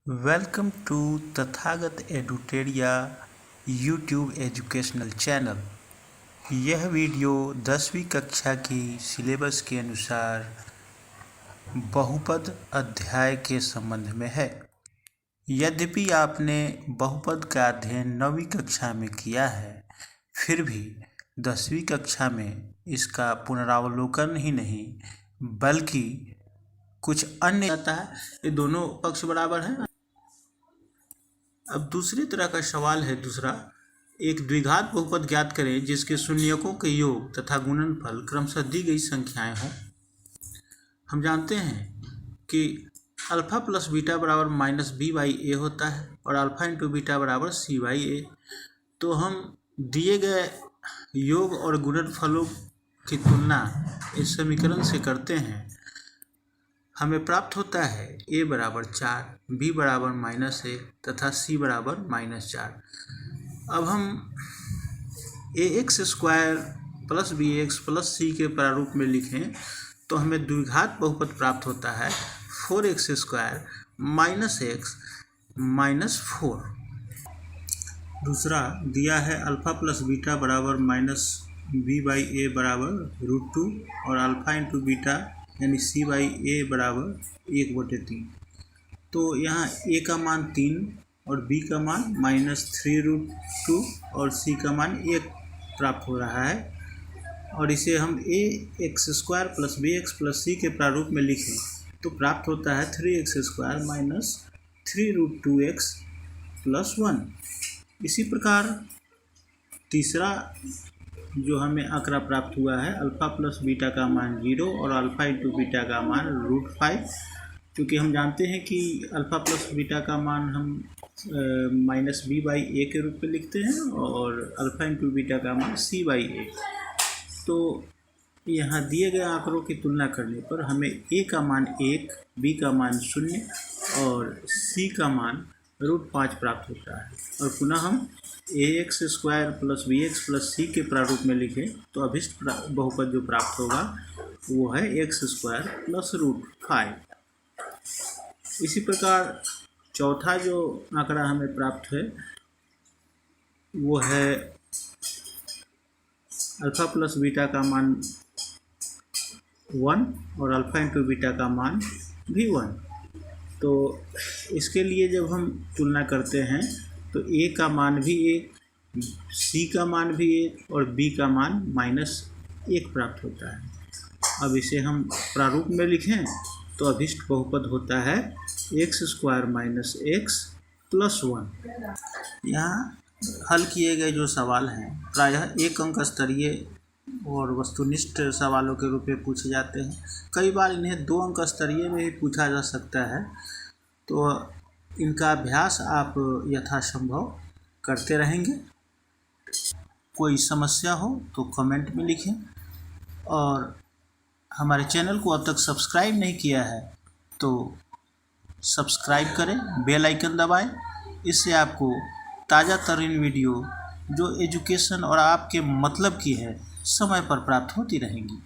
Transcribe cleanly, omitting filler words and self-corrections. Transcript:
Welcome to Tathagat Eduteria YouTube educational channel. यह video 10वीं कक्षा की सिलेबस के अनुसार बहुपद अध्याय के संबंध में है। यद्यपि आपने बहुपद का अध्ययन 9वीं कक्षा में किया है, फिर भी 10वीं कक्षा में इसका पुनरावलोकन ही नहीं बल्कि कुछ अन्य आता है। ये दोनों पक्ष बराबर हैं। अब दूसरी तरह का सवाल है दूसरा, एक द्विघात बहुपद ज्ञात करें जिसके शून्यकों के योग तथा गुणनफल क्रमशः दी गई संख्याएं हों। हम जानते हैं कि अल्फा प्लस बीटा बराबर माइनस बी बाई ए होता है और अल्फा इंटू बीटा बराबर सी बाई ए। तो हम दिए गए योग और गुणनफलों की तुलना इस समीकरण से करते हैं। हमें प्राप्त होता है a बराबर 4, b बराबर -1 तथा c बराबर -4। अब हम ax square plus bx plus c के प्रारूप में लिखें तो हमें द्विघात बहुपद प्राप्त होता है 4x स्क्वायर -x -4। दूसरा दिया है अल्फा प्लस बीटा बराबर -b बाई ए बराबर √2 और अल्फा इंटू बीटा यानी c बाई ए बराबर 1/3। तो यहाँ a का मान 3 और b का मान -3√2 और c का मान 1 प्राप्त हो रहा है। और इसे हम ax square plus bx plus c के प्रारूप में लिखें तो प्राप्त होता है 3x स्क्वायर -3√2x प्लस 1। इसी प्रकार तीसरा जो हमें आंकड़ा प्राप्त हुआ है अल्फ़ा प्लस बीटा का मान 0 और अल्फ़ा इंटू बीटा का मान √5। क्योंकि हम जानते हैं कि अल्फ़ा प्लस बीटा का मान हम -b बाई ए के रूप में लिखते हैं और अल्फ़ा इंटू बीटा का मान c बाई ए। तो यहाँ दिए गए आंकड़ों की तुलना करने पर हमें a का मान 1, b का मान 0 और c का मान √5 प्राप्त होता है। और पुनः हम ax square plus bx plus c के प्रारूप में लिखें तो अभिष्ट बहुपद जो प्राप्त होगा वो है x स्क्वायर प्लस √5। इसी प्रकार चौथा जो आंकड़ा हमें प्राप्त है वो है अल्फ़ा प्लस बीटा का मान 1 और अल्फ़ा इंटू बीटा का मान भी 1। तो इसके लिए जब हम तुलना करते हैं तो a का मान भी 1, c का मान भी 1 और b का मान -1 प्राप्त होता है। अब इसे हम प्रारूप में लिखें तो अभिष्ट बहुपद होता है x स्क्वायर -x प्लस 1। यहाँ हल किए गए जो सवाल हैं प्रायः 1 अंक स्तरीय और वस्तुनिष्ठ सवालों के रूप में पूछे जाते हैं। कई बार इन्हें 2 अंक स्तरीय में भी पूछा जा सकता है। तो इनका अभ्यास आप यथासंभव करते रहेंगे। कोई समस्या हो तो कमेंट में लिखें और हमारे चैनल को अब तक सब्सक्राइब नहीं किया है तो सब्सक्राइब करें, बेल आइकन दबाएं। इससे आपको ताज़ा तरीन वीडियो जो एजुकेशन और आपके मतलब की है समय पर प्राप्त होती रहेंगी।